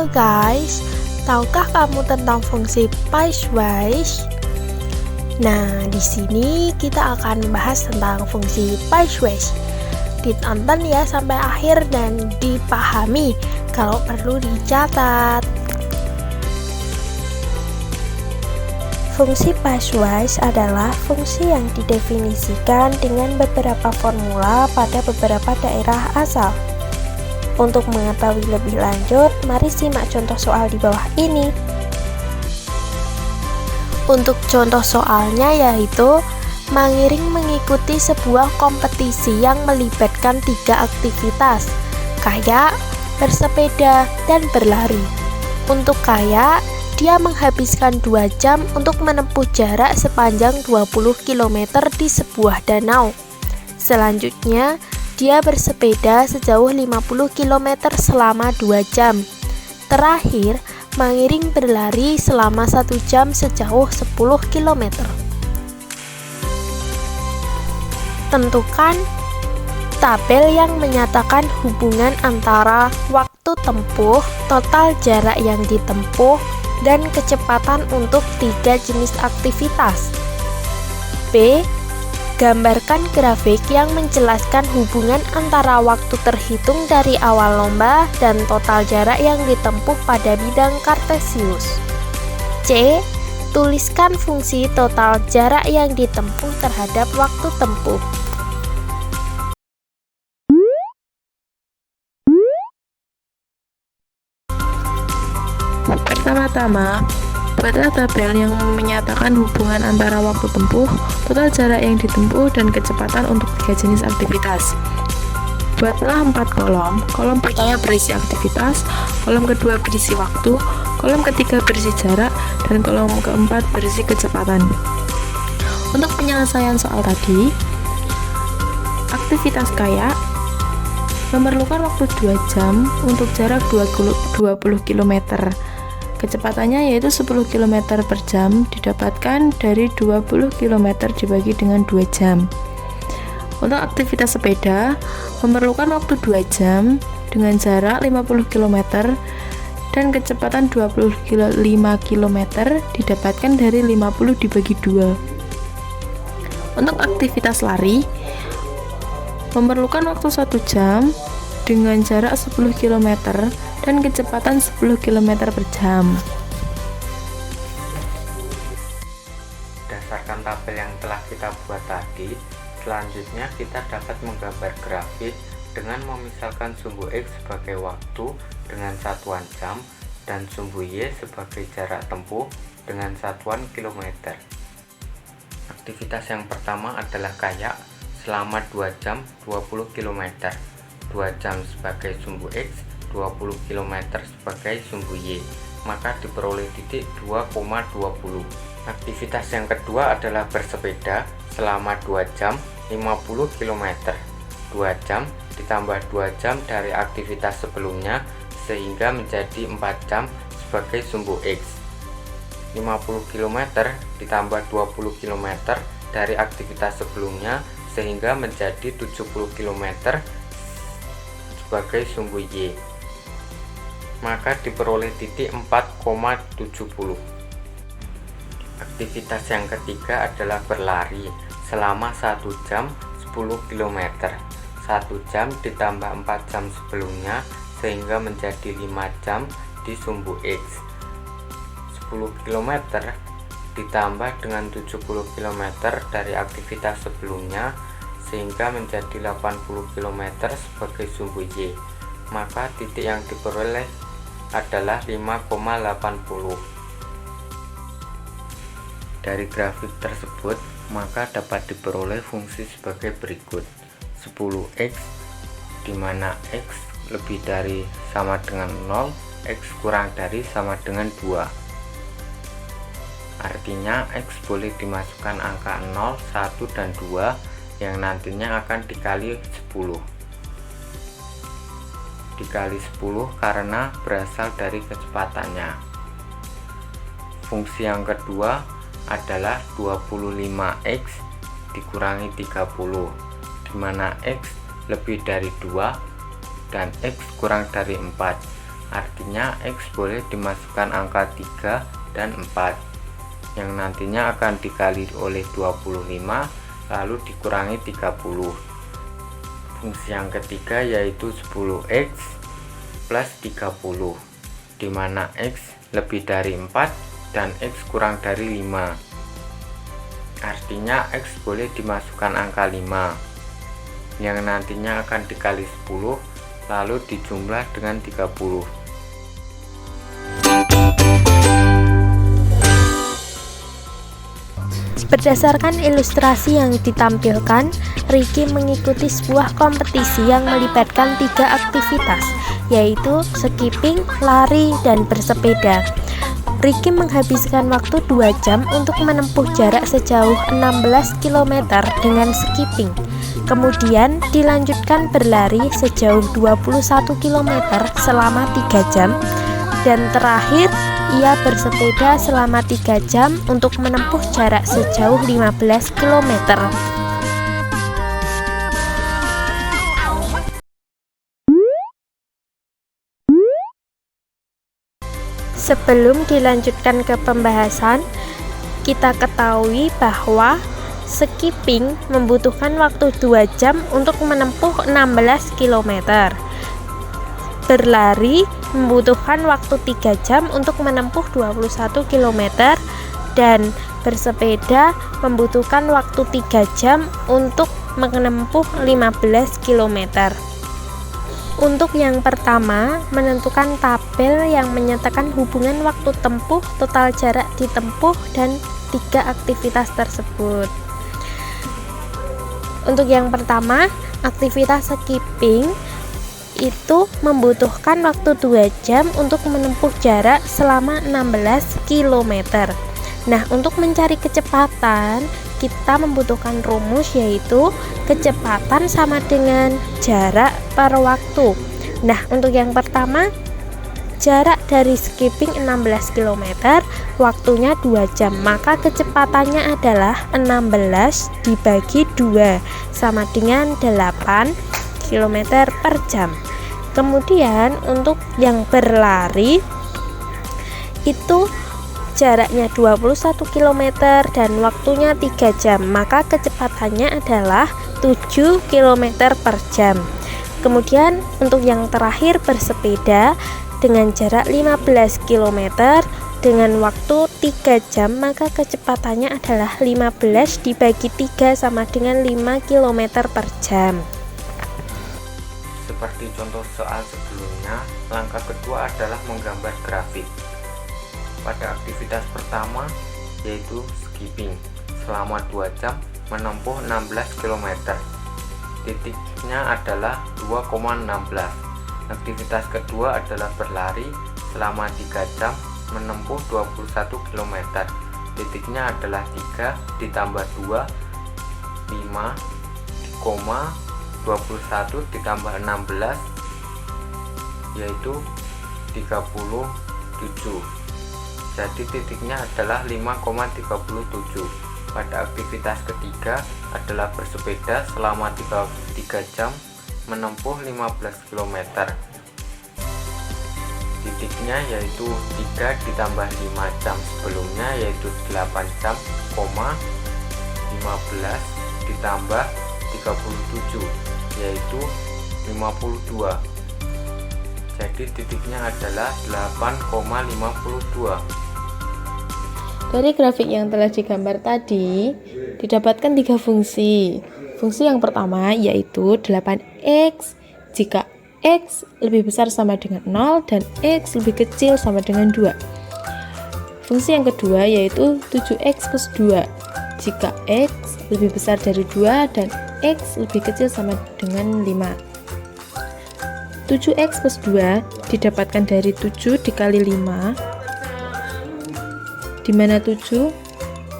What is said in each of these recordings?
Halo guys, tahukah kamu tentang fungsi piecewise? Nah, di sini kita akan membahas tentang fungsi piecewise. Ditonton ya sampai akhir dan dipahami, kalau perlu dicatat. Fungsi piecewise adalah fungsi yang didefinisikan dengan beberapa formula pada beberapa daerah asal. Untuk mengetahui lebih lanjut, mari simak contoh soal di bawah ini. Untuk contoh soalnya yaitu mengiring mengikuti sebuah kompetisi yang melibatkan 3 aktivitas, kayak, bersepeda, dan berlari. Untuk kayak, dia menghabiskan 2 jam untuk menempuh jarak sepanjang 20 km di sebuah danau. Selanjutnya, dia bersepeda sejauh 50 km selama 2 jam. Terakhir, mengiring berlari selama 1 jam sejauh 10 km. Tentukan tabel yang menyatakan hubungan antara waktu tempuh, total jarak yang ditempuh, dan kecepatan untuk 3 jenis aktivitas. B. Gambarkan grafik yang menjelaskan hubungan antara waktu terhitung dari awal lomba dan total jarak yang ditempuh pada bidang kartesius. C. Tuliskan fungsi total jarak yang ditempuh terhadap waktu tempuh. Pertama-tama, buatlah tabel yang menyatakan hubungan antara waktu tempuh, total jarak yang ditempuh, dan kecepatan untuk 3 jenis aktivitas. Buatlah 4 kolom. Kolom pertama berisi aktivitas, kolom kedua berisi waktu, kolom ketiga berisi jarak, dan kolom keempat berisi kecepatan. Untuk penyelesaian soal tadi, aktivitas kayak memerlukan waktu 2 jam untuk jarak 20 km. Kecepatannya yaitu 10 km per jam didapatkan dari 20 km dibagi dengan 2 jam. Untuk aktivitas sepeda, memerlukan waktu 2 jam dengan jarak 50 km dan kecepatan 25 km didapatkan dari 50 dibagi 2. Untuk aktivitas lari, memerlukan waktu 1 jam dengan jarak 10 km dan kecepatan 10 km per jam. Berdasarkan tabel yang telah kita buat tadi, selanjutnya kita dapat menggambar grafik dengan memisalkan sumbu X sebagai waktu dengan satuan jam dan sumbu Y sebagai jarak tempuh dengan satuan kilometer. Aktivitas yang pertama adalah kayak selama 2 jam 20 km. 2 jam sebagai sumbu X, 20 km sebagai sumbu Y, maka diperoleh titik 2,20. Aktivitas yang kedua adalah bersepeda selama 2 jam 50 km. 2 jam ditambah 2 jam dari aktivitas sebelumnya sehingga menjadi 4 jam sebagai sumbu X. 50 km ditambah 20 km dari aktivitas sebelumnya sehingga menjadi 70 km sebagai sumbu Y, maka diperoleh titik 4,70. Aktivitas yang ketiga adalah berlari selama 1 jam 10 km. 1 jam ditambah 4 jam sebelumnya sehingga menjadi 5 jam di sumbu X. 10 km ditambah dengan 70 km dari aktivitas sebelumnya sehingga menjadi 80 km sebagai sumbu Y, maka titik yang diperoleh adalah 5,80. Dari grafik tersebut, maka dapat diperoleh fungsi sebagai berikut. 10x, di mana x lebih dari sama dengan 0, x kurang dari sama dengan 2. Artinya x boleh dimasukkan angka 0, 1, dan 2 yang nantinya akan dikali 10. Dikali 10 karena berasal dari kecepatannya. Fungsi yang kedua adalah 25x dikurangi 30, di mana x lebih dari 2 dan x kurang dari 4. artinya X boleh dimasukkan angka 3 dan 4 yang nantinya akan dikali oleh 25 lalu dikurangi 30. Fungsi yang ketiga yaitu 10X plus 30, di mana X lebih dari 4 dan X kurang dari 5. Artinya X boleh dimasukkan angka 5 yang nantinya akan dikali 10 lalu dijumlah dengan 30. Berdasarkan ilustrasi yang ditampilkan, Ricky mengikuti sebuah kompetisi yang melibatkan 3 aktivitas, yaitu skipping, lari, dan bersepeda. Ricky menghabiskan waktu 2 jam untuk menempuh jarak sejauh 16 km dengan skipping. Kemudian dilanjutkan berlari sejauh 21 km selama 3 jam. Dan terakhir, ia bersepeda selama 3 jam untuk menempuh jarak sejauh 15 km. Sebelum dilanjutkan ke pembahasan, kita ketahui bahwa skipping membutuhkan waktu 2 jam untuk menempuh 16 km. Berlari membutuhkan waktu 3 jam untuk menempuh 21 km dan bersepeda membutuhkan waktu 3 jam untuk menempuh 15 km. Untuk yang pertama, menentukan tabel yang menyatakan hubungan waktu tempuh, total jarak ditempuh, dan 3 aktivitas tersebut. Untuk yang pertama, aktivitas skipping itu membutuhkan waktu 2 jam untuk menempuh jarak selama 16 km. Nah, untuk mencari kecepatan, kita membutuhkan rumus yaitu kecepatan sama dengan jarak per waktu. Nah, untuk yang pertama, jarak dari skipping 16 km, waktunya 2 jam, maka kecepatannya adalah 16 dibagi 2 sama dengan 8 km per jam. Kemudian untuk yang berlari itu jaraknya 21 km dan waktunya 3 jam, maka kecepatannya adalah 7 km per jam. Kemudian untuk yang terakhir bersepeda dengan jarak 15 km dengan waktu 3 jam, maka kecepatannya adalah 15 dibagi 3 sama dengan 5 km per jam. Seperti contoh soal sebelumnya, langkah kedua adalah menggambar grafik. Pada aktivitas pertama yaitu skipping, selama 2 jam menempuh 16 km. Titiknya adalah 2,16. Aktivitas kedua adalah berlari selama 3 jam menempuh 21 km. Titiknya adalah 3 ditambah 2, 5, 21 ditambah 16 yaitu 37. Jadi titiknya adalah 5,37. Pada aktivitas ketiga adalah bersepeda selama 3 jam menempuh 15 km. Titiknya yaitu 3 ditambah 5 jam sebelumnya yaitu 8 jam, 15 ditambah 37 yaitu 52. Jadi titiknya adalah 8,52. Dari grafik yang telah digambar tadi, didapatkan 3 fungsi. Fungsi yang pertama yaitu 8x jika x lebih besar sama dengan 0 dan x lebih kecil sama dengan 2. Fungsi yang kedua yaitu 7x plus 2 jika x lebih besar dari 2 dan x lebih kecil sama dengan 5. 7x plus 2 didapatkan dari 7 dikali 5, di mana 7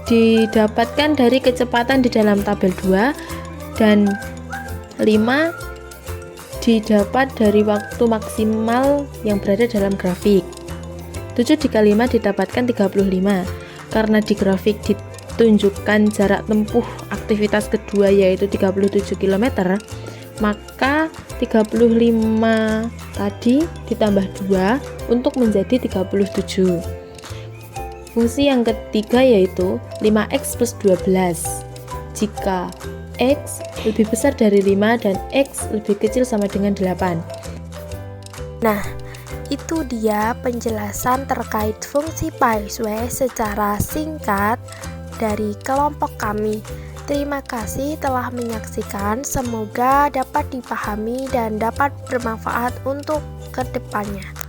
didapatkan dari kecepatan di dalam tabel 2 dan 5 didapat dari waktu maksimal yang berada dalam grafik. 7 dikali 5 didapatkan 35. Karena di grafik ditunjukkan jarak tempuh aktivitas kedua yaitu 37 km, Maka 35 tadi ditambah 2 untuk menjadi 37. Fungsi yang ketiga yaitu 5x plus 12. Jika x lebih besar dari 5 dan x lebih kecil sama dengan 8. Nah, itu dia penjelasan terkait fungsi PySW secara singkat dari kelompok kami. Terima kasih telah menyaksikan, semoga dapat dipahami dan dapat bermanfaat untuk kedepannya.